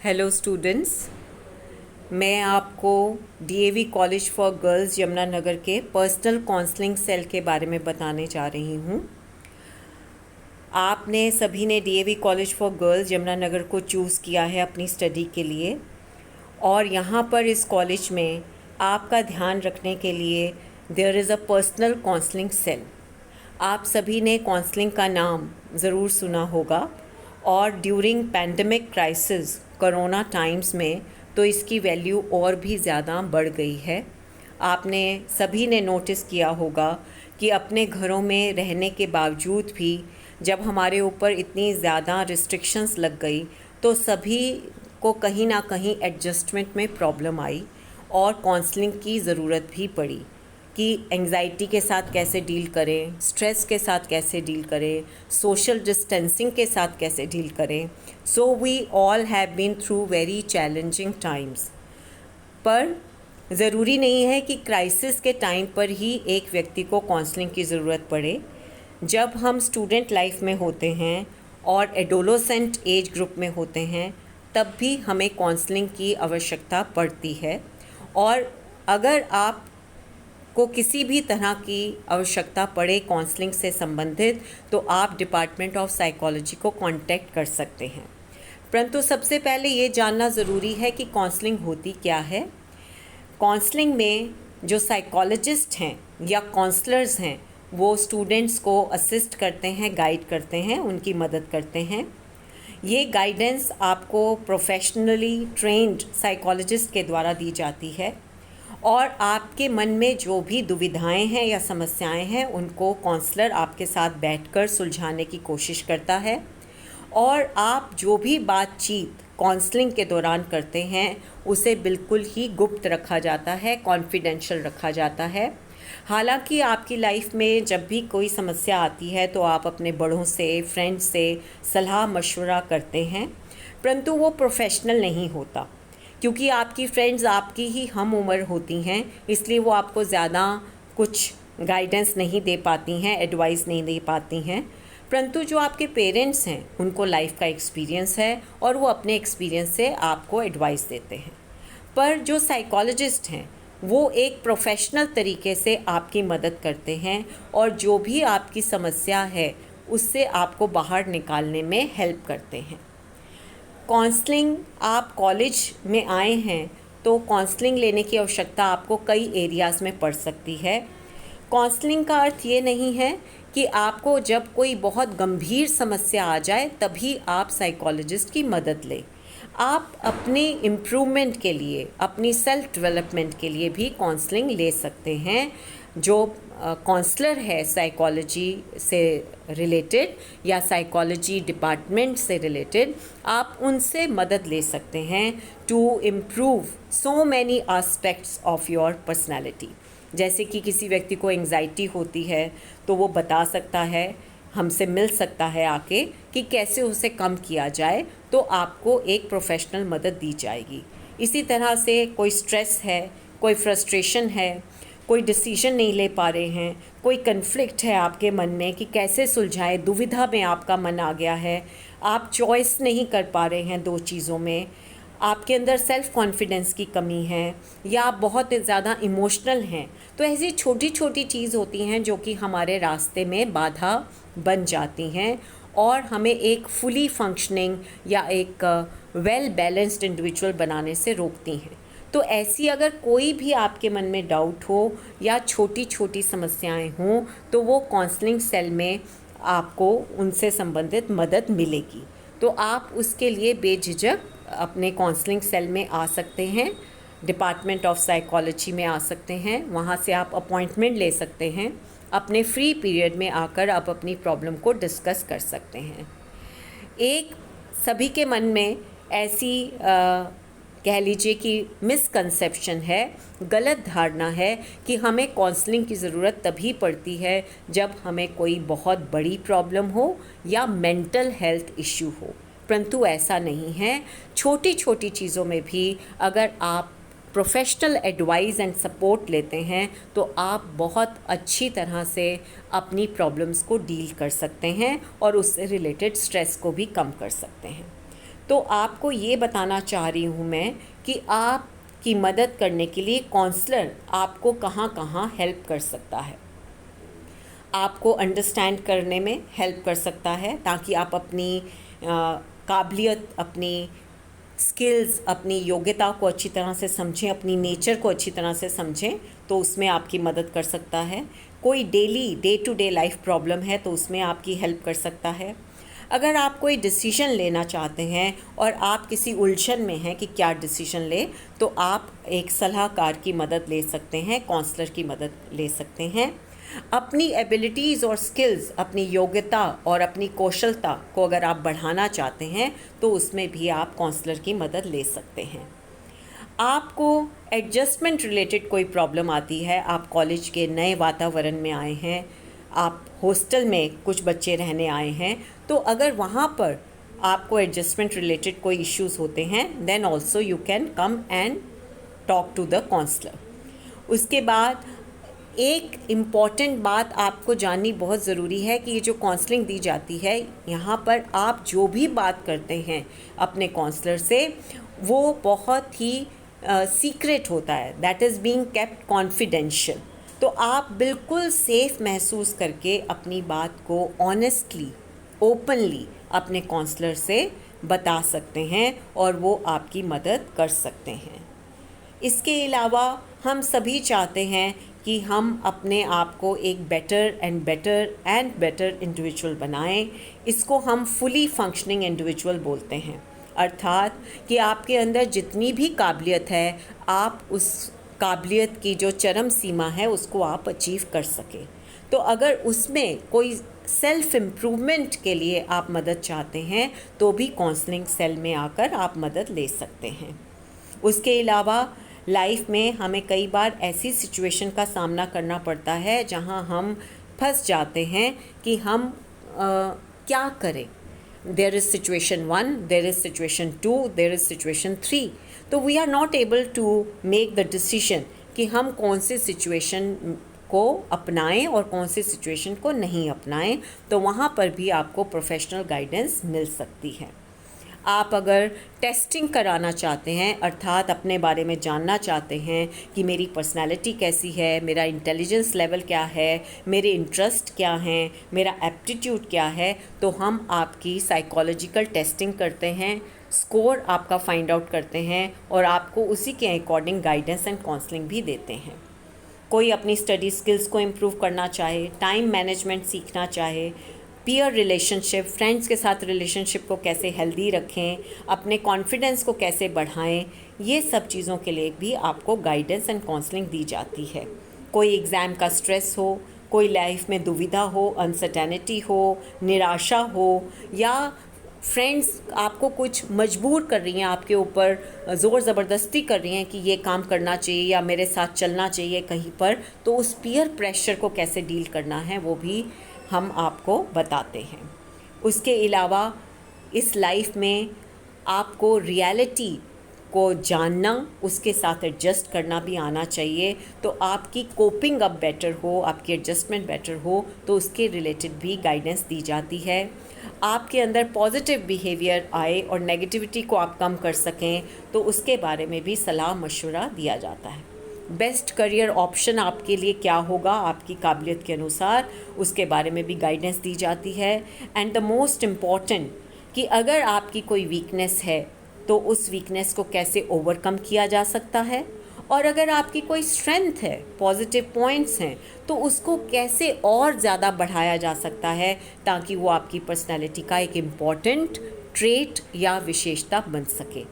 Hello students, मैं आपको DAV college for girls Yamunanagar के पर्सनल काउंसलिंग सेल के बारे में बताने जा रही हूँ। आपने सभी ने DAV college for girls Yamunanagar को चूज़ किया है अपनी स्टडी के लिए, और यहाँ पर इस कॉलेज में आपका ध्यान रखने के लिए there is a personal counselling cell. आप सभी ने काउंसलिंग का नाम ज़रूर सुना होगा, और during pandemic crisis corona times में तो इसकी वैल्यू और भी ज़्यादा बढ़ गई है। आपने सभी ने नोटिस किया होगा कि अपने घरों में रहने के बावजूद भी जब हमारे ऊपर इतनी ज़्यादा रिस्ट्रिक्शंस लग गई तो सभी को कहीं ना कहीं एडजस्टमेंट में प्रॉब्लम आई और काउंसलिंग की ज़रूरत भी पड़ी कि एंग्जाइटी के साथ कैसे डील करें, स्ट्रेस के साथ कैसे डील करें, सोशल डिस्टेंसिंग के साथ कैसे डील करें। So we all have been through very challenging times. पर ज़रूरी नहीं है कि क्राइसिस के टाइम पर ही एक व्यक्ति को काउंसलिंग की ज़रूरत पड़े। जब हम स्टूडेंट लाइफ में होते हैं और एडोलोसेंट एज ग्रुप में होते हैं तब भी हमें काउंसलिंग की आवश्यकता पड़ती है। और अगर आप को किसी भी तरह की आवश्यकता पड़े काउंसलिंग से संबंधित तो आप डिपार्टमेंट ऑफ साइकोलॉजी को कांटेक्ट कर सकते हैं। परंतु सबसे पहले ये जानना ज़रूरी है कि काउंसलिंग होती क्या है। काउंसलिंग में जो साइकोलॉजिस्ट हैं या काउंसलर्स हैं वो स्टूडेंट्स को असिस्ट करते हैं, गाइड करते हैं, उनकी मदद करते हैं। ये गाइडेंस आपको प्रोफेशनली ट्रेंड साइकोलॉजिस्ट के द्वारा दी जाती है, और आपके मन में जो भी दुविधाएं हैं या समस्याएं हैं उनको काउंसलर आपके साथ बैठकर सुलझाने की कोशिश करता है। और आप जो भी बातचीत काउंसलिंग के दौरान करते हैं उसे बिल्कुल ही गुप्त रखा जाता है, कॉन्फिडेंशियल रखा जाता है। हालांकि आपकी लाइफ में जब भी कोई समस्या आती है तो आप अपने बड़ों से, फ्रेंड्स से सलाह मशवरा करते हैं, परंतु वो प्रोफेशनल नहीं होता, क्योंकि आपकी फ्रेंड्स आपकी ही हम उम्र होती हैं, इसलिए वो आपको ज़्यादा कुछ गाइडेंस नहीं दे पाती हैं, एडवाइस नहीं दे पाती हैं। परंतु जो आपके पेरेंट्स हैं उनको लाइफ का एक्सपीरियंस है और वो अपने एक्सपीरियंस से आपको एडवाइस देते हैं। पर जो साइकोलॉजिस्ट हैं वो एक प्रोफेशनल तरीके से आपकी मदद करते हैं और जो भी आपकी समस्या है उससे आपको बाहर निकालने में हेल्प करते हैं। काउंसलिंग, आप कॉलेज में आए हैं तो काउंसलिंग लेने की आवश्यकता आपको कई एरियाज़ में पड़ सकती है। काउंसलिंग का अर्थ ये नहीं है कि आपको जब कोई बहुत गंभीर समस्या आ जाए तभी आप साइकोलॉजिस्ट की मदद लें। आप अपने इम्प्रूवमेंट के लिए, अपनी सेल्फ डेवलपमेंट के लिए भी काउंसलिंग ले सकते हैं। जो काउंसलर है साइकोलॉजी से रिलेटेड या साइकोलॉजी डिपार्टमेंट से रिलेटेड, आप उनसे मदद ले सकते हैं to improve so many aspects of your personality. जैसे कि किसी व्यक्ति को एंग्जाइटी होती है तो वो बता सकता है, हमसे मिल सकता है आके कि कैसे उसे कम किया जाए, तो आपको एक प्रोफेशनल मदद दी जाएगी। इसी तरह से कोई स्ट्रेस है, कोई फ्रस्ट्रेशन है, कोई डिसीजन नहीं ले पा रहे हैं, कोई कन्फ्लिक्ट है आपके मन में कि कैसे सुलझाएं, दुविधा में आपका मन आ गया है, आप चॉइस नहीं कर पा रहे हैं दो चीज़ों में, आपके अंदर सेल्फ कॉन्फिडेंस की कमी है, या आप बहुत ज़्यादा इमोशनल हैं, तो ऐसी छोटी छोटी चीज़ होती हैं जो कि हमारे रास्ते में बाधा बन जाती हैं और हमें एक फुली फंक्शनिंग या एक वेल बैलेंस्ड इंडिविजुअल बनाने से रोकती हैं। तो ऐसी अगर कोई भी आपके मन में डाउट हो या छोटी छोटी समस्याएं हों तो वो काउंसलिंग सेल में आपको उनसे संबंधित मदद मिलेगी। तो आप उसके लिए बेझिझक अपने काउंसलिंग सेल में आ सकते हैं, डिपार्टमेंट ऑफ साइकोलॉजी में आ सकते हैं, वहाँ से आप अपॉइंटमेंट ले सकते हैं। अपने फ्री पीरियड में आकर आप अपनी प्रॉब्लम को डिस्कस कर सकते हैं। एक सभी के मन में ऐसी कह लीजिए कि मिसकंसेप्शन है, गलत धारणा है कि हमें काउंसलिंग की ज़रूरत तभी पड़ती है जब हमें कोई बहुत बड़ी प्रॉब्लम हो या मेंटल हेल्थ इश्यू हो, परंतु ऐसा नहीं है। छोटी छोटी चीज़ों में भी अगर आप प्रोफेशनल एडवाइस एंड सपोर्ट लेते हैं तो आप बहुत अच्छी तरह से अपनी प्रॉब्लम्स को डील कर सकते हैं और उससे रिलेटेड स्ट्रेस को भी कम कर सकते हैं। तो आपको ये बताना चाह रही हूँ मैं कि आपकी मदद करने के लिए काउंसलर आपको कहाँ कहाँ हेल्प कर सकता है। आपको अंडरस्टैंड करने में हेल्प कर सकता है ताकि आप अपनी काबिलियत, अपनी स्किल्स, अपनी योग्यता को अच्छी तरह से समझें, अपनी नेचर को अच्छी तरह से समझें, तो उसमें आपकी मदद कर सकता है। कोई daily day to day life problem है तो उसमें आपकी हेल्प कर सकता है। अगर आप कोई डिसीजन लेना चाहते हैं और आप किसी उलझन में हैं कि क्या डिसीजन ले, तो आप एक सलाहकार की मदद ले सकते हैं, काउंसलर की मदद ले सकते हैं। अपनी एबिलिटीज़ और स्किल्स, अपनी योग्यता और अपनी कौशलता को अगर आप बढ़ाना चाहते हैं तो उसमें भी आप काउंसलर की मदद ले सकते हैं। आपको एडजस्टमेंट रिलेटेड कोई प्रॉब्लम आती है, आप कॉलेज के नए वातावरण में आए हैं, आप हॉस्टल में कुछ बच्चे रहने आए हैं, तो अगर वहाँ पर आपको एडजस्टमेंट रिलेटेड कोई इश्यूज़ होते हैं, then also you can come and talk to the counsellor. उसके बाद एक इम्पॉर्टेंट बात आपको जाननी बहुत ज़रूरी है कि ये जो काउंसलिंग दी जाती है, यहाँ पर आप जो भी बात करते हैं अपने काउंसलर से, वो बहुत ही सीक्रेट होता है, that is being kept confidential. तो आप बिल्कुल सेफ़ महसूस करके अपनी बात को ऑनेस्टली, ओपनली अपने काउंसलर से बता सकते हैं और वो आपकी मदद कर सकते हैं। इसके अलावा हम सभी चाहते हैं कि हम अपने आप को एक बेटर एंड बेटर इंडिविजुअल बनाएं। इसको हम फुली फंक्शनिंग इंडिविजुअल बोलते हैं, अर्थात कि आपके अंदर जितनी भी काबिलियत है, आप उस काबिलियत की जो चरम सीमा है उसको आप अचीव कर सकें। तो अगर उसमें कोई सेल्फ इम्प्रूवमेंट के लिए आप मदद चाहते हैं तो भी काउंसलिंग सेल में आकर आप मदद ले सकते हैं। उसके अलावा लाइफ में हमें कई बार ऐसी सिचुएशन का सामना करना पड़ता है जहां हम फंस जाते हैं कि हम क्या करें। There is situation 1, there is situation 2, there is situation 3। तो we are not able to make the decision कि हम कौन से सिचुएशन को अपनाएं और कौन सी सिचुएशन को नहीं अपनाएं। तो वहाँ पर भी आपको प्रोफेशनल गाइडेंस मिल सकती है। आप अगर टेस्टिंग कराना चाहते हैं, अर्थात अपने बारे में जानना चाहते हैं कि मेरी पर्सनालिटी कैसी है, मेरा इंटेलिजेंस लेवल क्या है, मेरे इंटरेस्ट क्या हैं, मेरा एप्टीट्यूड क्या है, तो हम आपकी साइकोलॉजिकल टेस्टिंग करते हैं, स्कोर आपका फाइंड आउट करते हैं और आपको उसी के अकॉर्डिंग गाइडेंस एंड काउंसलिंग भी देते हैं। कोई अपनी स्टडी स्किल्स को इम्प्रूव करना चाहे, टाइम मैनेजमेंट सीखना चाहे, पीयर रिलेशनशिप, फ्रेंड्स के साथ रिलेशनशिप को कैसे हेल्दी रखें, अपने कॉन्फिडेंस को कैसे बढ़ाएं, ये सब चीज़ों के लिए भी आपको गाइडेंस एंड काउंसलिंग दी जाती है। कोई एग्ज़ाम का स्ट्रेस हो, कोई लाइफ में दुविधा हो, अनसर्टेनिटी हो, निराशा हो, या फ्रेंड्स आपको कुछ मजबूर कर रही हैं, आपके ऊपर ज़ोर ज़बरदस्ती कर रही हैं कि ये काम करना चाहिए या मेरे साथ चलना चाहिए कहीं पर, तो उस पीयर प्रेशर को कैसे डील करना है वो भी हम आपको बताते हैं। उसके अलावा इस लाइफ में आपको रियलिटी को जानना, उसके साथ एडजस्ट करना भी आना चाहिए। तो आपकी कोपिंग अप बेटर हो, आपकी एडजस्टमेंट बेटर हो, तो उसके रिलेटेड भी गाइडेंस दी जाती है। आपके अंदर पॉजिटिव बिहेवियर आए और नेगेटिविटी को आप कम कर सकें, तो उसके बारे में भी सलाह मशवरा दिया जाता है। बेस्ट करियर ऑप्शन आपके लिए क्या होगा आपकी काबिलियत के अनुसार, उसके बारे में भी गाइडेंस दी जाती है। एंड द मोस्ट इम्पॉर्टेंट कि अगर आपकी कोई वीकनेस है तो उस वीकनेस को कैसे ओवरकम किया जा सकता है, और अगर आपकी कोई स्ट्रेंथ है, पॉजिटिव पॉइंट्स हैं, तो उसको कैसे और ज़्यादा बढ़ाया जा सकता है ताकि वो आपकी पर्सनैलिटी का एक इम्पॉर्टेंट ट्रेट या विशेषता बन सके।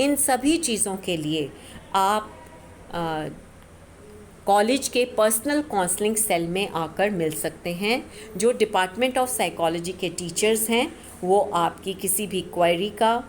इन सभी चीज़ों के लिए आप कॉलेज के पर्सनल काउंसलिंग सेल में आकर मिल सकते हैं। जो डिपार्टमेंट ऑफ साइकोलॉजी के टीचर्स हैं वो आपकी किसी भी क्वेरी का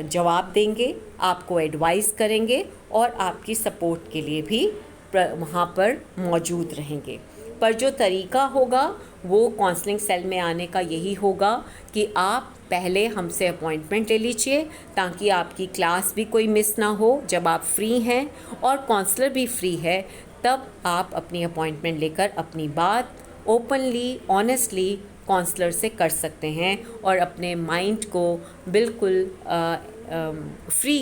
जवाब देंगे, आपको एडवाइस करेंगे और आपकी सपोर्ट के लिए भी वहाँ पर मौजूद रहेंगे। पर जो तरीका होगा वो काउंसलिंग सेल में आने का यही होगा कि आप पहले हमसे अपॉइंटमेंट ले लीजिए ताकि आपकी क्लास भी कोई मिस ना हो। जब आप फ्री हैं और काउंसलर भी फ्री है, तब आप अपनी अपॉइंटमेंट लेकर अपनी बात ओपनली, ऑनेस्टली काउंसलर से कर सकते हैं और अपने माइंड को बिल्कुल फ्री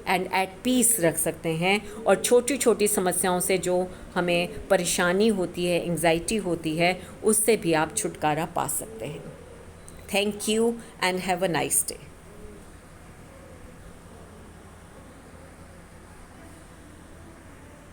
एंड एट पीस रख सकते हैं और छोटी छोटी समस्याओं से जो हमें परेशानी होती है, एंग्जाइटी होती है, उससे भी आप छुटकारा पा सकते हैं। Thank you and have a nice day.